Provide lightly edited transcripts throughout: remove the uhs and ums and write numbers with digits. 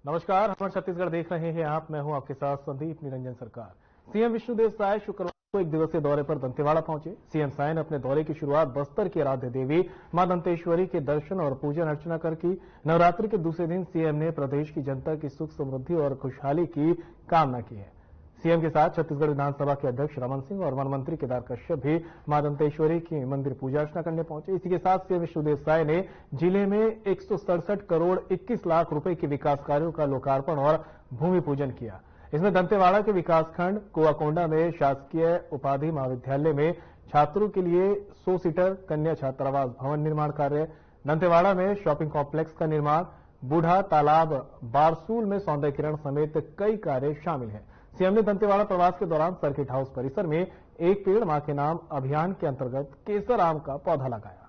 नमस्कार, हमारे छत्तीसगढ़ देख रहे हैं आप। मैं हूं आपके साथ संदीप निरंजन सरकार। सीएम विष्णुदेव साय शुक्रवार को एक दिवसीय दौरे पर दंतेवाड़ा पहुंचे। सीएम साय ने अपने दौरे की शुरुआत बस्तर की आराध्य देवी मां दंतेश्वरी के दर्शन और पूजन अर्चना कर की। नवरात्रि के दूसरे दिन सीएम ने प्रदेश की जनता की सुख समृद्धि और खुशहाली की कामना की है। सीएम के साथ छत्तीसगढ़ विधानसभा के अध्यक्ष रमन सिंह और वन मंत्री केदार कश्यप भी मां दंतेश्वरी की मंदिर पूजा अर्चना करने पहुंचे। इसी के साथ सीएम विष्णुदेव साय ने जिले में 167 करोड़ 21 लाख रुपए के विकास कार्यों का लोकार्पण और भूमि पूजन किया। इसमें दंतेवाड़ा के विकासखंड कुआकोंडा में शासकीय उपाधि महाविद्यालय में छात्रों के लिए 100 सीटर कन्या छात्रावास भवन निर्माण कार्य, दंतेवाड़ा में शॉपिंग कॉम्प्लेक्स का निर्माण, बूढ़ा तालाब बारसूल में सौंदर्यीकरण समेत कई कार्य शामिल हैं। सीएम ने दंतेवाड़ा प्रवास के दौरान सर्किट हाउस परिसर में एक पेड़ मां के नाम अभियान के अंतर्गत केसर आम का पौधा लगाया।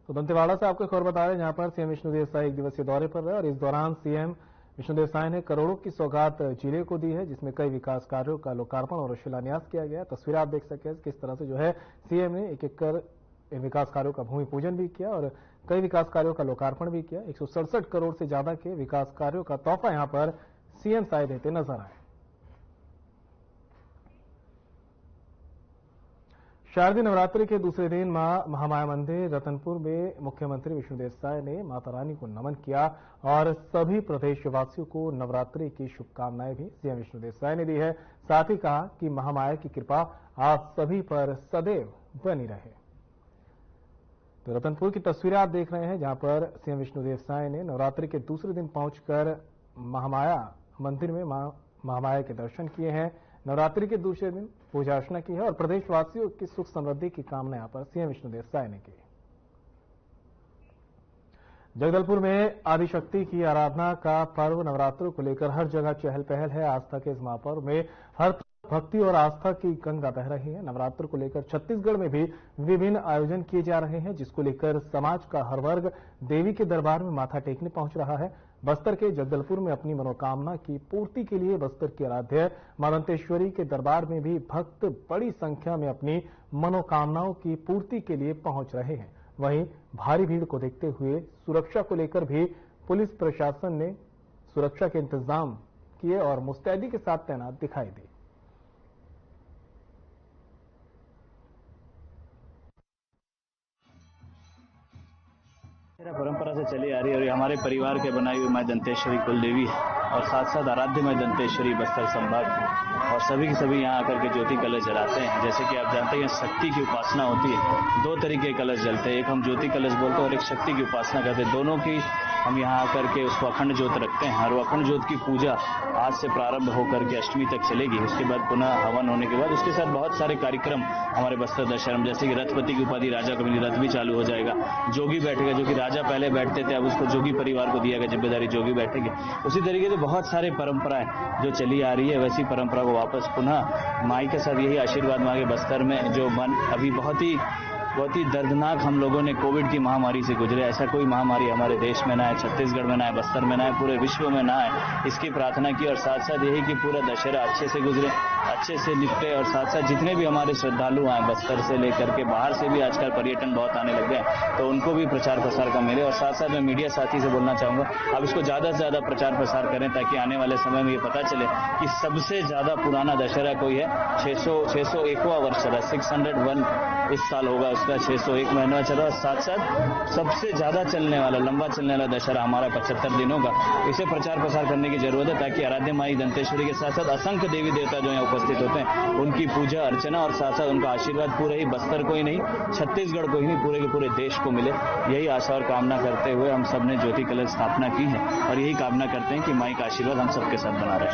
तो दंतेवाड़ा से आपको खबर बता रहे हैं, जहां पर सीएम विष्णुदेव साय एक दिवसीय दौरे पर रहे और इस दौरान सीएम विष्णुदेव साय ने करोड़ों की सौगात जिले को दी है, जिसमें कई विकास कार्यों का लोकार्पण और शिलान्यास किया गया। तस्वीर आप देख सकते हैं किस तरह से जो है सीएम ने एक एक कर इन विकास कार्यों का भूमि पूजन भी किया और कई विकास कार्यों का लोकार्पण भी किया। 167 करोड़ से ज्यादा के विकास कार्यों का तोहफा यहां पर सीएम साय देते नजर आए। शारदीय नवरात्रि के दूसरे दिन मां महामाया मंदिर रतनपुर में मुख्यमंत्री विष्णुदेव साय ने माता रानी को नमन किया और सभी प्रदेशवासियों को नवरात्रि की शुभकामनाएं भी सीएम विष्णुदेव साय ने दी है। साथ ही कहा कि महामाया की कृपा आप सभी पर सदैव बनी रहे। तो रतनपुर की तस्वीरें आप देख रहे हैं, जहां पर सीएम विष्णुदेव साय ने नवरात्रि के दूसरे दिन पहुंचकर महामाया मंदिर में मां महामाया के दर्शन किए हैं। नवरात्रि के दूसरे दिन पूजा अर्चना की है और प्रदेशवासियों की सुख समृद्धि की कामना यहां पर सीएम विष्णुदेव साय ने की। जगदलपुर में आदिशक्ति की आराधना का पर्व नवरात्रों को लेकर हर जगह चहल पहल है। आस्था के इस महापर्व में हर भक्ति और आस्था की गंगा बह रही है। नवरात्र को लेकर छत्तीसगढ़ में भी विभिन्न आयोजन किए जा रहे हैं, जिसको लेकर समाज का हर वर्ग देवी के दरबार में माथा टेकने पहुंच रहा है। बस्तर के जगदलपुर में अपनी मनोकामना की पूर्ति के लिए बस्तर की आराध्य मां दंतेश्वरी के दरबार में भी भक्त बड़ी संख्या में अपनी मनोकामनाओं की पूर्ति के लिए पहुंच रहे हैं। वहीं भारी भीड़ को देखते हुए सुरक्षा को लेकर भी पुलिस प्रशासन ने सुरक्षा के इंतजाम किए और मुस्तैदी के साथ तैनात दिखाई दी। परंपरा से चली आ रही है और हमारे परिवार के बनाई हुई मां दंतेश्वरी कुल देवी है और साथ साथ आराध्य मां दंतेश्वरी बस्तर संभाग और सभी के सभी यहाँ आकर के ज्योति कलश जलाते हैं। जैसे कि आप जानते हैं शक्ति की उपासना होती है, दो तरीके के कलश जलते हैं, एक हम ज्योति कलश बोलते हैं और एक शक्ति की उपासना करते हैं। दोनों की हम यहाँ आकर के उसको अखंड ज्योत रखते हैं और वो अखंड ज्योत की पूजा आज से प्रारंभ होकर के अष्टमी तक चलेगी। उसके बाद पुनः हवन होने के बाद उसके साथ बहुत सारे कार्यक्रम हमारे बस्तर दशहरा में, जैसे कि रथपति की उपाधि राजा का मिली रथ भी चालू हो जाएगा। जोगी बैठेगा, जो कि राजा पहले बैठते थे, अब उसको जोगी परिवार को दिया गया जिम्मेदारी, जोगी बैठेंगे। उसी तरीके से बहुत सारे परंपराएं जो चली आ रही है, वैसी परंपरा को वापस पुनः माई के साथ यही आशीर्वाद मांगे। बस्तर में जो मन अभी बहुत ही दर्दनाक हम लोगों ने कोविड की महामारी से गुजरे, ऐसा कोई महामारी हमारे देश में ना है, छत्तीसगढ़ में ना है, बस्तर में ना है, पूरे विश्व में ना है, इसकी प्रार्थना की। और साथ साथ यही कि पूरा दशहरा अच्छे से गुजरे, अच्छे से निपटे और साथ साथ जितने भी हमारे श्रद्धालु आए बस्तर से लेकर के बाहर से भी आजकल पर्यटन बहुत आने लग गए, तो उनको भी प्रचार प्रसार का मिले। और साथ साथ मैं मीडिया साथी से बोलना चाहूंगा, अब इसको ज्यादा से ज्यादा प्रचार प्रसार करें ताकि आने वाले समय में ये पता चले कि सबसे ज्यादा पुराना दशहरा कोई है। 601वां वर्ष चला, 601 इस साल होगा, उसका 601 महीना चला। साथ साथ सबसे ज्यादा चलने वाला, लंबा चलने वाला दशहरा हमारा 75 दिनों का। इसे प्रचार प्रसार करने की जरूरत है ताकि आराध्य माई दंतेश्वरी के साथ साथ असंख्य देवी देवता जो यहाँ उपस्थित होते हैं उनकी पूजा अर्चना और साथ साथ उनका आशीर्वाद पूरे ही बस्तर को ही नहीं, छत्तीसगढ़ को ही नहीं, पूरे के पूरे देश को मिले। यही आशा और कामना करते हुए हम सब ने ज्योति कलश स्थापना की है और यही कामना करते हैं कि माई का आशीर्वाद हम सबके साथ बना रहे।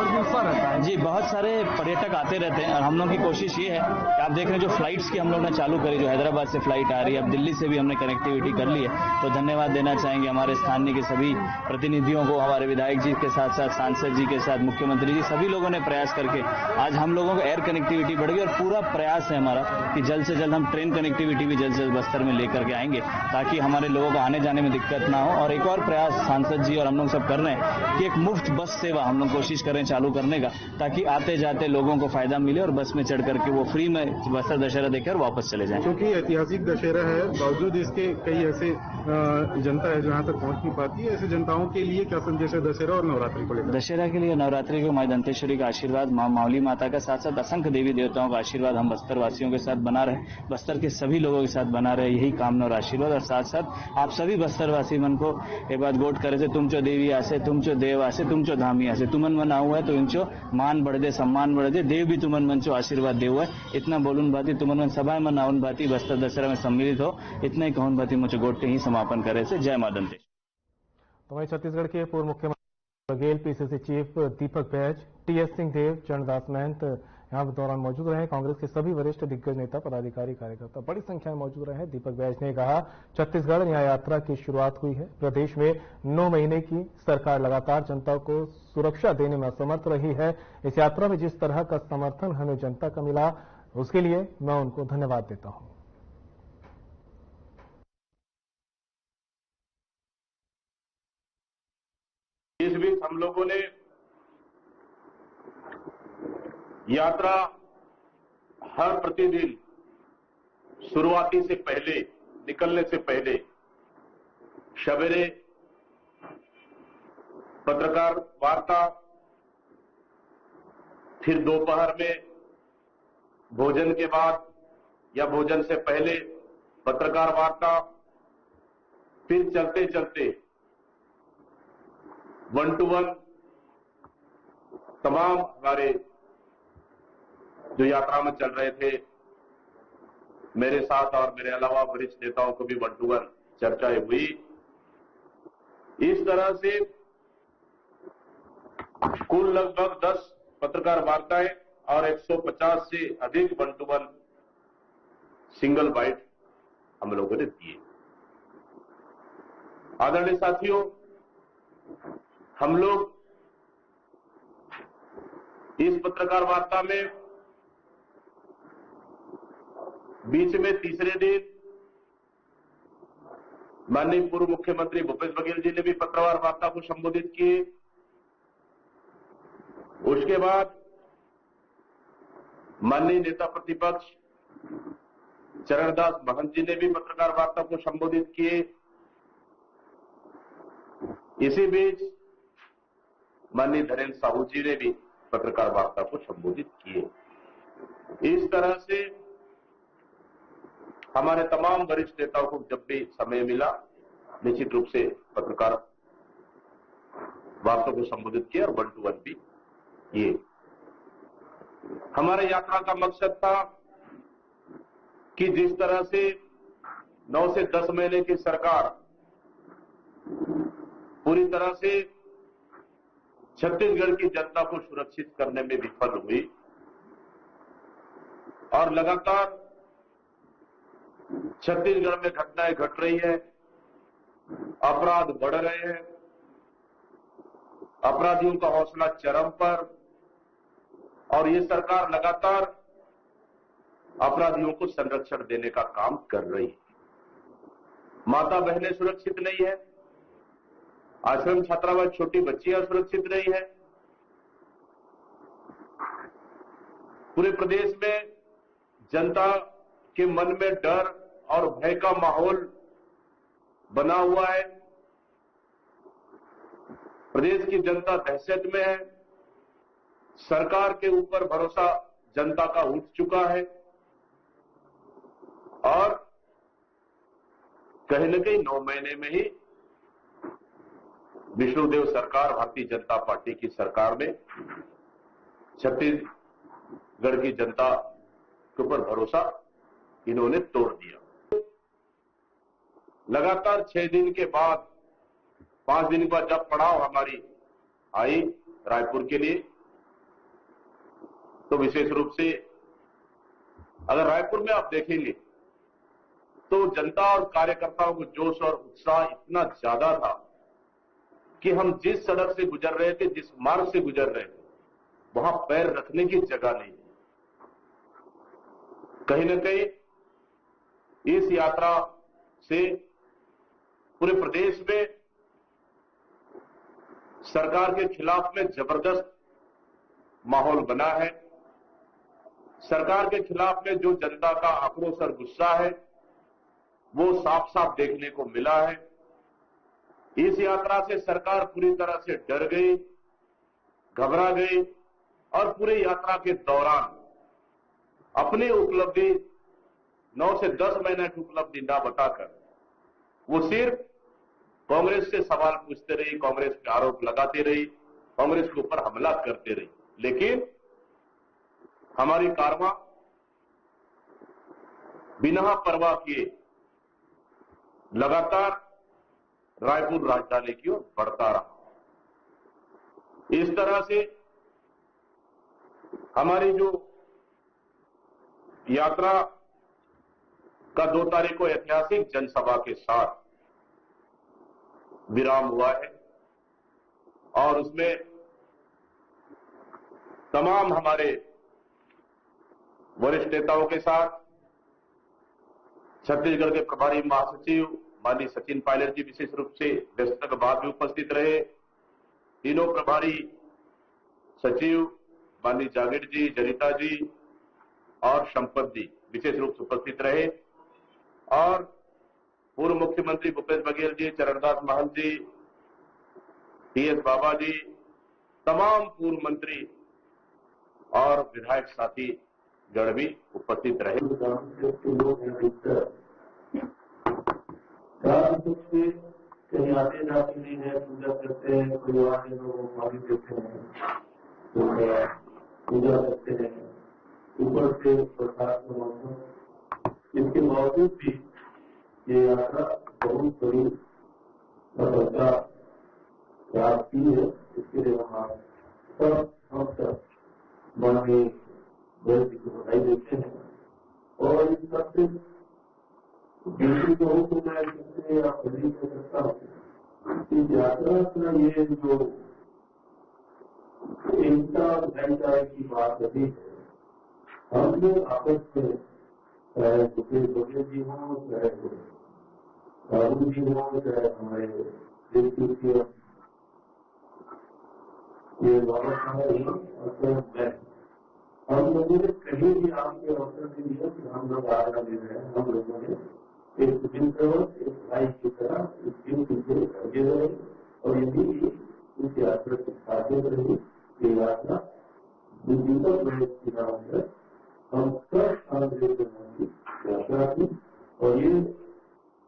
बहुत भी उत्साह रहता है। जी, बहुत सारे पर्यटक आते रहते हैं और हम लोग की कोशिश ये है कि आप देख रहे हैं जो फ्लाइट्स की हम लोग ने चालू करी, जो हैदराबाद से फ्लाइट आ रही है, अब दिल्ली से भी हमने कनेक्टिविटी कर ली है, तो धन्यवाद देना चाहेंगे हमारे स्थानीय के सभी प्रतिनिधियों को, हमारे विधायक जी के साथ साथ सांसद जी के साथ मुख्यमंत्री जी, सभी लोगों ने प्रयास करके आज हम लोगों को एयर कनेक्टिविटी बढ़ गई और पूरा प्रयास है हमारा कि जल्द से जल्द हम ट्रेन कनेक्टिविटी भी जल्द से जल्द बस्तर में लेकर के आएंगे ताकि हमारे लोगों को आने जाने में दिक्कत ना हो। और एक और प्रयास सांसद जी और हम लोग सब कर रहे हैं कि एक मुफ्त बस सेवा हम लोग कोशिश करें चालू करने का, ताकि आते जाते लोगों को फायदा मिले और बस में चढ़ करके वो फ्री में बस्तर दशहरा देखकर वापस चले जाएं। क्योंकि ऐतिहासिक दशहरा है, बावजूद इसके कई ऐसे जनता है जो यहाँ तक पहुँच नहीं पाती है, ऐसे जनताओं के लिए क्या संदेश है दशहरा और नवरात्रि को लेकर? दशहरा के लिए, नवरात्रि को माँ दंतेश्वरी का आशीर्वाद, माँ मावली माता का, साथ साथ असंख्य देवी देवताओं का आशीर्वाद हम बस्तर वासियों के साथ बना रहे, बस्तर के सभी लोगों के साथ बना रहे, यही कामना और आशीर्वाद। और साथ साथ आप सभी बस्तर वासी मन को एक बात गोट करे थे, तुम चो देवी आसे, तुम चो देव आसे, तुम चो धामी आसे, तुमन मन आऊ है तो इनचो मान बढ़ दे, सम्मान बढ़ दे, देव भी तुमन मन चो आशीर्वाद देव है। इतना बोलून भाती तुमन मन सभा मन आउन भाती बस्तर दशहरा में सम्मिलित हो, इतना ही कहून भाती मुझे गोट के ही समापन करे से। जय मां दंतेश्वरी। तो वहीं छत्तीसगढ़ के पूर्व मुख्यमंत्री Baghel, PCC chief Deepak Baij, TS Singhdeo, Charandas Mahant यहाँ दौरान मौजूद रहे। कांग्रेस के सभी वरिष्ठ दिग्गज नेता, पदाधिकारी, कार्यकर्ता बड़ी संख्या में मौजूद रहे। दीपक बैज ने कहा, छत्तीसगढ़ न्याय यात्रा की शुरुआत हुई है। प्रदेश में 9 महीने की सरकार लगातार जनता को सुरक्षा देने में असमर्थ रही है। इस यात्रा में जिस तरह का समर्थन हमें जनता का मिला, उसके लिए मैं उनको धन्यवाद देता हूं। इस बीच हम लोगों ने यात्रा हर प्रतिदिन शुरुआती से पहले, निकलने से पहले सवेरे पत्रकार वार्ता, फिर दोपहर में भोजन के बाद या भोजन से पहले पत्रकार वार्ता, फिर चलते चलते 1-to-1 तमाम हमारे जो यात्रा में चल रहे थे मेरे साथ और मेरे अलावा वरिष्ठ नेताओं को भी 1-to-1 चर्चाएं हुई। इस तरह से कुल लगभग 10 पत्रकार वार्ताएं और 150 से अधिक 1-to-1 सिंगल बाइट हम लोगों ने दिए। आदरणीय साथियों, हम लोग इस पत्रकार वार्ता में बीच में तीसरे दिन माननीय पूर्व मुख्यमंत्री भूपेश बघेल जी ने भी पत्रकार वार्ता को संबोधित किए। उसके बाद माननीय नेता प्रतिपक्ष चरणदास महंत जी ने भी पत्रकार वार्ता को संबोधित किए। इसी बीच माननीय धीरेन्द्र साहू जी ने भी पत्रकार वार्ता को संबोधित किए। इस तरह से हमारे तमाम वरिष्ठ नेताओं को जब भी समय मिला निश्चित रूप से पत्रकार वार्ता को संबोधित किया और 1-to-1 भी किए। हमारे यात्रा का मकसद था कि जिस तरह से 9 से 10 महीने की सरकार पूरी तरह से छत्तीसगढ़ की जनता को सुरक्षित करने में विफल हुई और लगातार छत्तीसगढ़ में घटनाएं घट रही है, अपराध बढ़ रहे हैं, अपराधियों का हौसला चरम पर, और ये सरकार लगातार अपराधियों को संरक्षण देने का काम कर रही है। माता बहनें सुरक्षित नहीं है, आश्रम छात्रावास छोटी बच्चियां सुरक्षित नहीं है। पूरे प्रदेश में जनता के मन में डर और भय का माहौल बना हुआ है। प्रदेश की जनता दहशत में है। सरकार के ऊपर भरोसा जनता का उठ चुका है और कहीं न कहीं 9 महीने में ही विष्णुदेव सरकार, भारतीय जनता पार्टी की सरकार ने छत्तीसगढ़ की जनता के ऊपर भरोसा इन्होंने तोड़ दिया। लगातार 6 दिन के बाद, 5 दिन के बाद जब पड़ाव हमारी आई रायपुर के लिए, तो विशेष रूप से अगर रायपुर में आप देखेंगे तो जनता और कार्यकर्ताओं को जोश और उत्साह इतना ज्यादा था कि हम जिस सड़क से गुजर रहे थे, जिस मार्ग से गुजर रहे थे, वहां पैर रखने की जगह नहीं। कहीं न कहीं इस यात्रा से पूरे प्रदेश में सरकार के खिलाफ में जबरदस्त माहौल बना है। सरकार के खिलाफ में जो जनता का आक्रोश और गुस्सा है वो साफ साफ देखने को मिला है। इस यात्रा से सरकार पूरी तरह से डर गई, घबरा गई और पूरे यात्रा के दौरान अपनी उपलब्धि 9 से 10 महीने की उपलब्धि ना बताकर वो सिर्फ कांग्रेस से सवाल पूछते रही, कांग्रेस पे आरोप लगाती रही, कांग्रेस के ऊपर हमला करते रही। लेकिन हमारी कारवां बिना परवाह किए लगातार रायपुर राजधानी की ओर बढ़ता रहा। इस तरह से हमारी जो यात्रा का 2 तारीख को ऐतिहासिक जनसभा के साथ विराम हुआ है और उसमें तमाम हमारे वरिष्ठ नेताओं के साथ छत्तीसगढ़ के प्रभारी महासचिव माननीय सचिन पायलट जी विशेष रूप से व्यस्तता के बाद भी उपस्थित रहे। तीनों प्रभारी सचिव माननीय जागीर जी, जनिता जी और संपत जी विशेष रूप से उपस्थित रहे और पूर्व मुख्यमंत्री भूपेश बघेल जी, चरणदास महंत जी, टीएस बाबा जी, तमाम पूर्व मंत्री और विधायक साथी गण भी उपस्थित रहे। कहीं आते जाते नहीं है, पूजा करते हैं, परिवार के लोगों को पानी देते हैं, तो पूजा करते हैं, ऊपर से बरसात का मौसम। इसके बावजूद भी ये यात्रा बहुत बड़ी सफलता प्राप्त की है। इसके लिए हम सब माननीय जी को बधाई देते हैं और इस सबसे दूसरी को तो मैं इससे आप बधाई कर सकता हूँ। इस यात्रा का ये जो एकता भाईचारे की बात अभी है, हम लोग आपस में चाहे भूपेश बघेल जी हों, चाहे राहुल जी हों, चाहे हमारे देश के ये बाबा साहब और मैं, हम लोगों ने कहीं भी आपके अवसर नहीं दिया कि हम लोग आज्ञा दे रहे हैं। हम लोगों ने एक एक भाई की तरह इस दिन पीछे लगे रहे और यही इस यात्रा के साथ रही। ये यात्रा दीपक गणेश के नाम है, हम सब आंदोलन की यात्रा की और ये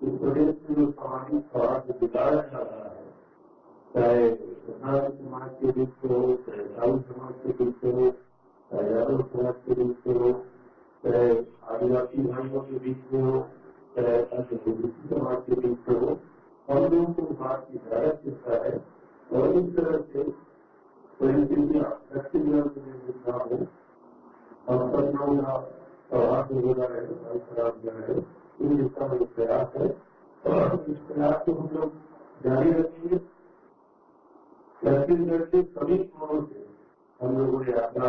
इस प्रदेश में जो सामाजिक स्वास्थ्य बिगाड़ा जा रहा है, चाहे समाज के बीच से हो, चाहे राहुल समाज के बीच से हो, चाहे यादव समाज के बीच से हो, चाहे आदिवासी भाइयों के बीच में हो, चाहे समाज के बीच से हो, हम लोगों को बात की जायज करता है और इस तरह से परिस्थितियां ना हो। हम सब लोग यहाँ प्रभाव में बोला है, खराब किया है, इन जिसका जो प्रयास है और इस प्रयास को हम लोग जारी रखेंगे। छत्तीसगढ़ के सभी कोणों से हम लोगों ने यात्रा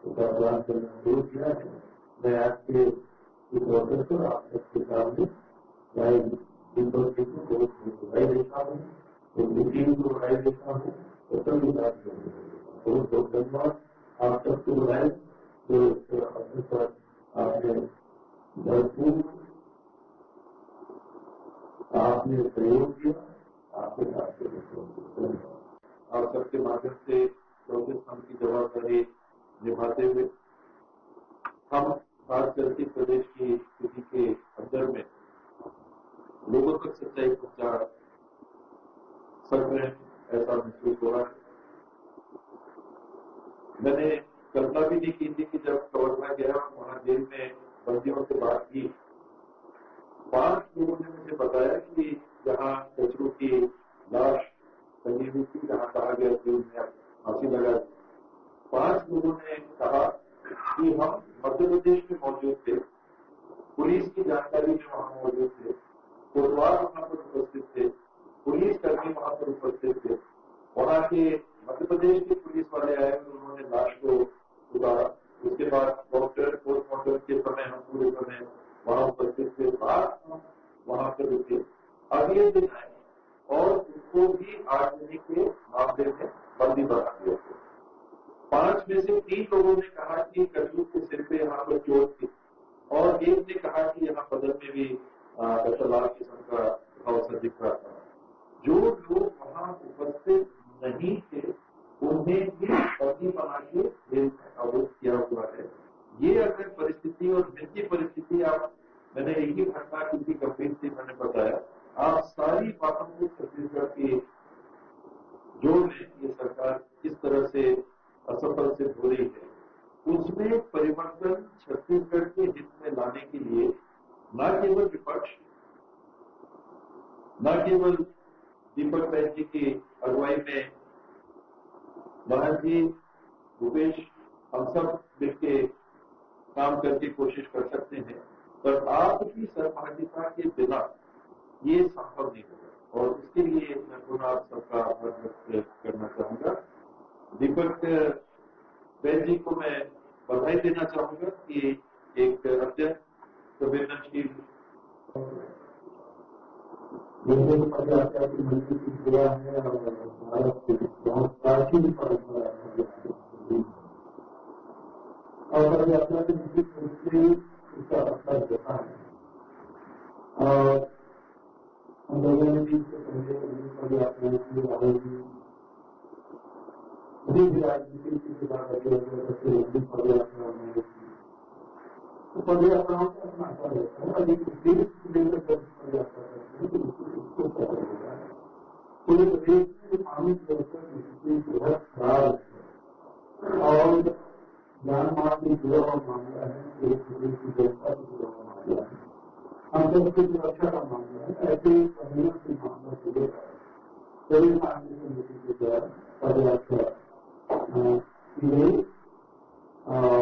का प्लान करना शुरू किया है। मैं आपके इस अवसर पर आप सबके सामने भाई दीपक जी को बहुत बधाई देता हूँ, उनकी टीम को बधाई देता हूँ और सभी साथियों को बहुत बहुत धन्यवाद। आप सबको बधाई जो इस अवसर पर आपने भरपूर आपने सहयोग किया, आपके साथ धन्यवाद। और सबके माध्यम से प्रोफेशन की जवाबदारी निभाते हुए हम खास करके प्रदेश की स्थिति के अंदर में लोगों तक सच्चाई पहुंचा सकते हैं, ऐसा महसूस हो रहा है। मैंने कल्पना भी नहीं की थी कि जब कवर्धा गया वहां जेल में बंदियों से बात की, 5 लोगों ने मुझे बताया कि जहां कचरू की लाश टंगी हुई थी, जहां कहा गया कि उन्हें फांसी लगा, 5 लोगों ने कहा कि हम मध्य प्रदेश में मौजूद थे, पुलिस की जानकारी में वहां मौजूद थे, कोतवाल वहां पर उपस्थित थे, पुलिस कर्मी वहां पर उपस्थित थे, वहां के मध्य प्रदेश के पुलिस वाले आए और उन्होंने लाश को उतारा। उसके बाद डॉक्टर पोस्टमार्टम के समय हम पूरे समय वहां उपस्थित थे, बाद हम वहां पर रुके। अगले दिन आए और उसको भी आगजनी के मामले में बंदी बना दिया। 5 में से 3 लोगों ने कहा कि कजू के सिर पे यहाँ पर चोट थी और एक ने कहा कि यहाँ बदन में भी लाल किस्म का घाव सा दिख रहा था। जो लोग वहां उपस्थित नहीं थे उन्हें भी बंदी बना के जेल में अवरुद्ध किया हुआ है। ये अगर परिस्थिति और निजी परिस्थिति आप, मैंने एक ही घटना क्योंकि गंभीर थी मैंने बताया, आप सारी बातों को छत्तीसगढ़ की जोड़ लें, ये सरकार किस तरह से असफल सिद्ध हो रही है, उसमें परिवर्तन छत्तीसगढ़ के हित में लाने के लिए न केवल विपक्ष, न केवल दीपक बैज जी की अगुवाई में महान जी, भूपेश, हम सब मिलके काम करके कोशिश कर सकते हैं, पर आपकी सहभागिता के बिना ये संभव नहीं होगा। और इसके लिए मैं पुनः आप सबका आभार व्यक्त करना चाहूंगा। दीपक बैज जी को मैं बधाई देना चाहूंगा कि एक अत्यंत संवेदनशील की मंदिर की सेवा है और भारत की बहुत प्राचीन परंपरा है और पदयात्रा के निश्चित रूप से इसका असर होता है। और हम लोगों ने भी इससे पहले पदयात्राएं की आयोजन भी राजनीति की सबसे लंबी पदयात्रा हमारी तो पदयात्राओं का अपना असर होता है और एक देश को लेकर जब पदयात्रा करते हैं तो उसको असर होता है। पूरे प्रदेश में पानी की अवसर स्थिति बहुत खराब है और जान माल से जुड़ा हुआ मामला है, पूरे प्रदेश की जनता से जुड़ा हुआ मामला है, हम सबकी सुरक्षा का मामला है। ऐसे कमियों के मामला को लेकर कई पार्टी समिति के द्वारा पदयात्रा की गई और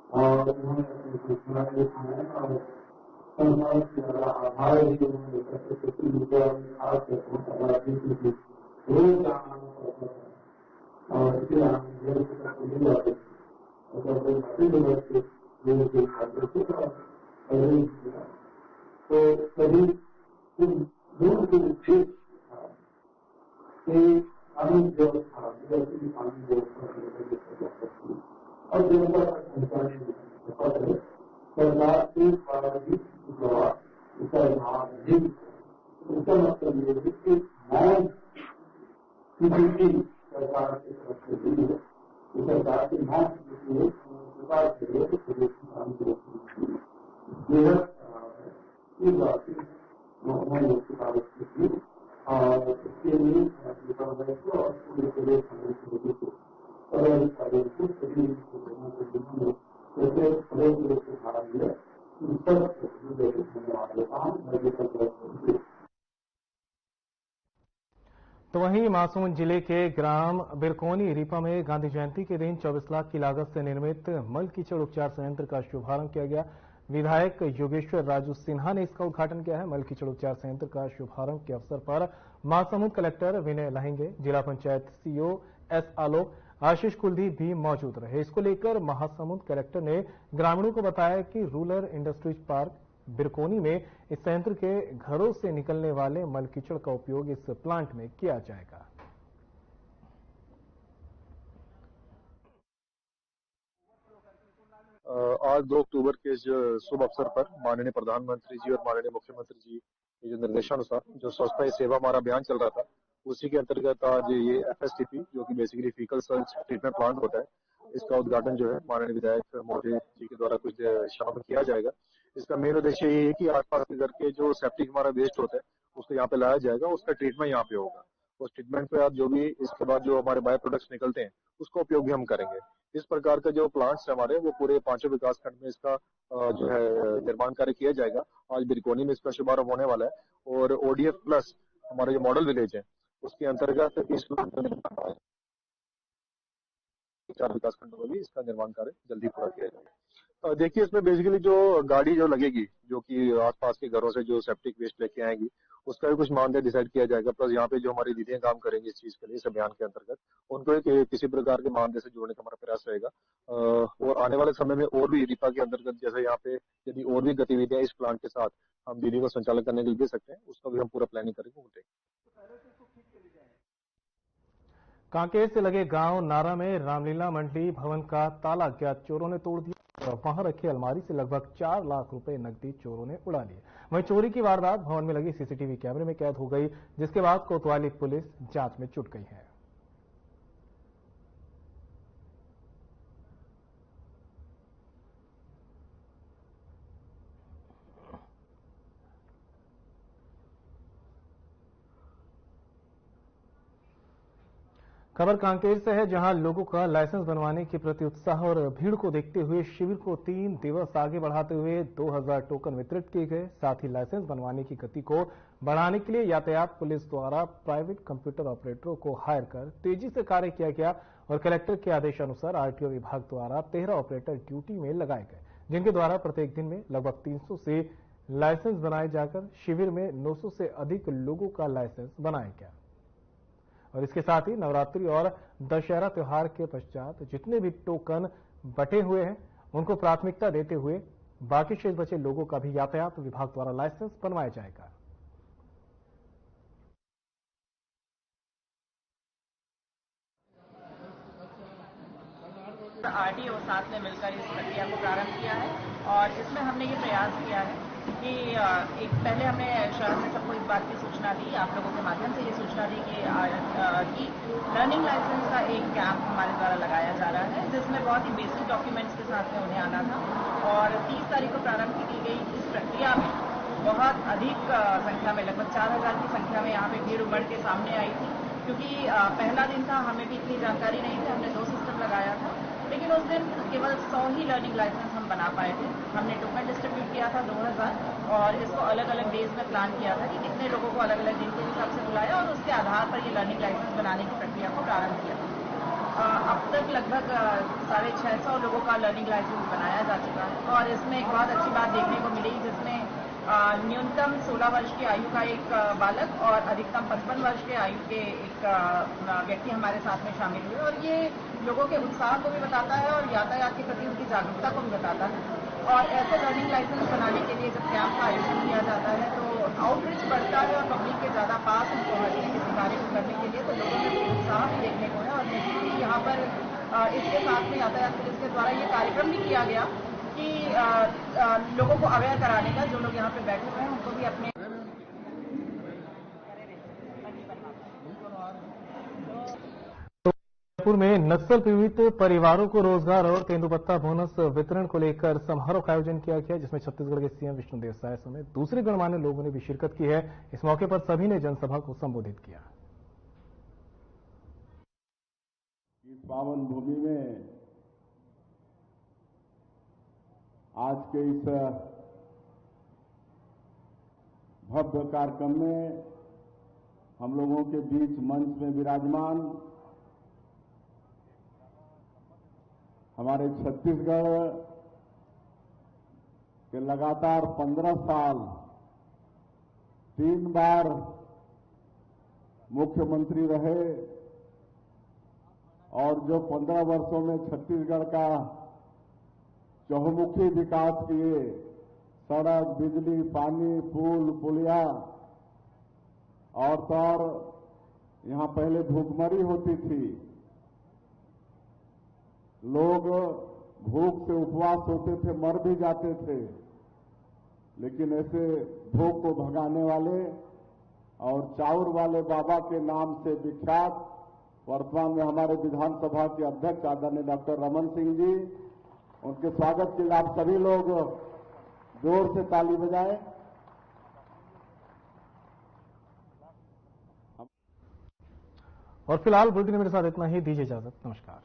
और उन्होंने अपनी सूचना के सुनाए और संसार से ज्यादा आभार भी उन्होंने सोशल मीडिया में खास करके रोज जाना पड़ता था और इसलिए हम जेल से तक नहीं जाते थे और कोई बातें बदलते जेल से खाते थे और तो सभी दूर के उद्देश्य था कि कानून व्यवस्था जैसे पानी व्यवस्था और जनता तक पहुंचाने में सफल है। सरकार के द्वारा भी इसका लाभ नहीं, इसका मतलब ये है कि मौन की सरकार की तरफ से दी है, सरकार की मौन की सरकार के लिए प्रदेश में काम बेहद खराब है। इस बात की थी और इसके लिए और पूरे प्रदेश कांग्रेस को पदाधिकारियों को सभी तो वहीं महासमुंद जिले के ग्राम बिरकोनी रीपा में गांधी जयंती के दिन 24 लाख की लागत से निर्मित मल कीचड़ उपचार संयंत्र का शुभारंभ किया गया। विधायक योगेश्वर राजू सिन्हा ने इसका उद्घाटन किया है। मल कीचड़ उपचार संयंत्र का शुभारंभ के अवसर पर महासमुंद कलेक्टर विनय लहेंगे, जिला पंचायत सीईओ एस आलोक, आशीष कुलदीप भी मौजूद रहे। इसको लेकर महासमुंद कलेक्टर ने ग्रामीणों को बताया कि रूरल इंडस्ट्रीज पार्क बिरकोनी में इस संयंत्र के घरों से निकलने वाले मल कीचड़ का उपयोग इस प्लांट में किया जाएगा। आज 2 अक्टूबर के इस शुभ अवसर पर माननीय प्रधानमंत्री जी और माननीय मुख्यमंत्री जी के जो निर्देशानुसार जो स्वच्छता ही सेवा हमारा अभियान चल रहा था, उसी के अंतर्गत आज ये FSTP जो कि basically faecal Salt treatment plant होता है, इसका उद्घाटन जो है माननीय विधायक महोदय जी के द्वारा कुछ क्षणों में किया जाएगा। इसका मेन उद्देश्य ये है कि आसपास के घर के जो सेप्टिक हमारा वेस्ट होता है उसको यहाँ पे लाया जाएगा, उसका ट्रीटमेंट यहाँ पे होगा। उस ट्रीटमेंट पे आज जो भी इसके बाद जो हमारे बायो प्रोडक्ट्स निकलते हैं उसका उपयोग भी हम करेंगे। इस प्रकार का जो प्लांट्स है हमारे, वो पूरे 5 विकास खंड में इसका जो है निर्माण कार्य किया जाएगा। आज बिरकोनी में इसका शुभारंभ होने वाला है और ODF प्लस हमारा जो मॉडल विलेज है उसके अंतर्गत इस 4 विकास खंडों में भी इसका निर्माण कार्य जल्दी पूरा किया जाएगा। देखिए, इसमें बेसिकली जो गाड़ी जो लगेगी, जो कि आसपास के घरों से जो सेप्टिक वेस्ट लेके आएंगी, उसका भी कुछ मानदेय डिसाइड किया जाएगा। प्लस यहाँ पे जो हमारी दीदियां काम करेंगी इस चीज के लिए, इस अभियान के अंतर्गत, उनको एक किसी प्रकार के मानदेय से जोड़ने का हमारा प्रयास रहेगा। और आने वाले समय में और भी रिपा के अंतर्गत जैसे यहाँ पे यदि और भी गतिविधियां इस प्लांट के साथ हम दीदी को संचालन करने के लिए दे सकते हैं, उसका भी हम पूरा प्लानिंग करेंगे। कांकेर से लगे गांव नारा में रामलीला मंडी भवन का ताला अज्ञात चोरों ने तोड़ दिया और वहां रखी अलमारी से लगभग 4 लाख रुपए नकदी चोरों ने उड़ा लिए। वहीं चोरी की वारदात भवन में लगी सीसीटीवी कैमरे में कैद हो गई, जिसके बाद कोतवाली पुलिस जांच में जुट गई है। खबर कांकेर से है, जहां लोगों का लाइसेंस बनवाने के प्रति उत्साह और भीड़ को देखते हुए शिविर को 3 दिवस आगे बढ़ाते हुए 2000 टोकन वितरित किए गए। साथ ही लाइसेंस बनवाने की गति को बढ़ाने के लिए यातायात पुलिस द्वारा प्राइवेट कंप्यूटर ऑपरेटरों को हायर कर तेजी से कार्य किया गया और कलेक्टर के आदेशानुसार आरटीओ विभाग द्वारा 13 ऑपरेटर ड्यूटी में लगाए गए, जिनके द्वारा प्रत्येक दिन में लगभग 300 से लाइसेंस बनाए जाकर शिविर में 900 से अधिक लोगों का लाइसेंस बनाया गया। और इसके साथ ही नवरात्रि और दशहरा त्योहार के पश्चात जितने भी टोकन बटे हुए हैं उनको प्राथमिकता देते हुए बाकी शेष बचे लोगों का भी यातायात विभाग द्वारा लाइसेंस बनवाया जाएगा। आरटीओ साथ में मिलकर इस प्रक्रिया को प्रारंभ किया है और इसमें हमने ये प्रयास किया है कि एक पहले हमने शहर में सबको इस बात की सूचना दी, आप लोगों के माध्यम से ये सूचना दी कि लर्निंग लाइसेंस का एक कैंप हमारे द्वारा लगाया जा रहा है, जिसमें बहुत ही बेसिक डॉक्यूमेंट्स के साथ में उन्हें आना था। और 30 तारीख को प्रारंभ की गई इस प्रक्रिया में बहुत अधिक संख्या में, लगभग 4000 की संख्या में यहाँ पे भीड़ उमड़ के सामने आई थी, क्योंकि पहला दिन था, हमें भी इतनी जानकारी नहीं थी। हमने 2 सिस्टम लगाया था, लेकिन उस दिन केवल 100 ही लर्निंग लाइसेंस हम बना पाए थे। हमने टोकन डिस्ट्रीब्यूट किया था 2000 और इसको अलग अलग डेज में प्लान किया था कि कितने लोगों को अलग अलग दिन के हिसाब से बुलाया और उसके आधार पर ये लर्निंग लाइसेंस बनाने की प्रक्रिया को प्रारंभ किया। अब तक लगभग 650 लोगों का लर्निंग लाइसेंस बनाया जा चुका है और इसमें एक बहुत अच्छी बात देखने को मिली, जिसमें न्यूनतम 16 वर्ष की आयु का एक बालक और अधिकतम 55 वर्ष के आयु के एक व्यक्ति हमारे साथ में शामिल हुए और ये लोगों के उत्साह को भी बताता है और यातायात के प्रति उनकी जागरूकता को भी बताता है। और ऐसे लर्निंग लाइसेंस बनाने के लिए जब कैंप का आयोजन किया जाता है तो आउटरीच बढ़ता है और पब्लिक के ज़्यादा पास हम पहुँचते हैं किसी कार्य को करने के लिए, तो लोगों में उत्साह भी देखने को है। और निश्चित ही यहाँ पर इसके साथ में यातायात पुलिस के द्वारा ये कार्यक्रम भी किया गया कि लोगों को अवेयर कराने का, जो लोग यहाँ पे बैठे हुए हैं उनको भी अपने जयपुर में नक्सल पीड़ित परिवारों को रोजगार और तेंदुपत्ता बोनस वितरण को लेकर समारोह का आयोजन किया गया, जिसमें छत्तीसगढ़ के सीएम विष्णुदेव साय समेत दूसरे गणमान्य लोगों ने भी शिरकत की है। इस मौके पर सभी ने जनसभा को संबोधित किया। इस पावन भूमि में आज के इस भव्य कार्यक्रम में हम लोगों के बीच मंच में विराजमान हमारे छत्तीसगढ़ के लगातार 15 साल 3 बार मुख्यमंत्री रहे और जो 15 वर्षों में छत्तीसगढ़ का चहुमुखी विकास किए, सड़क, बिजली, पानी, पुल, पुलिया और तो और यहां पहले भूखमरी होती थी, लोग भूख से उपवास होते थे, मर भी जाते थे, लेकिन ऐसे भूख को भगाने वाले और चाउर वाले बाबा के नाम से विख्यात वर्तमान में हमारे विधानसभा के अध्यक्ष आदरणीय डॉक्टर रमन सिंह जी, उनके स्वागत के लिए आप सभी लोग जोर से ताली बजाएं। और फिलहाल बुलेटिन में मेरे साथ इतना ही, दीजिए इजाजत, नमस्कार।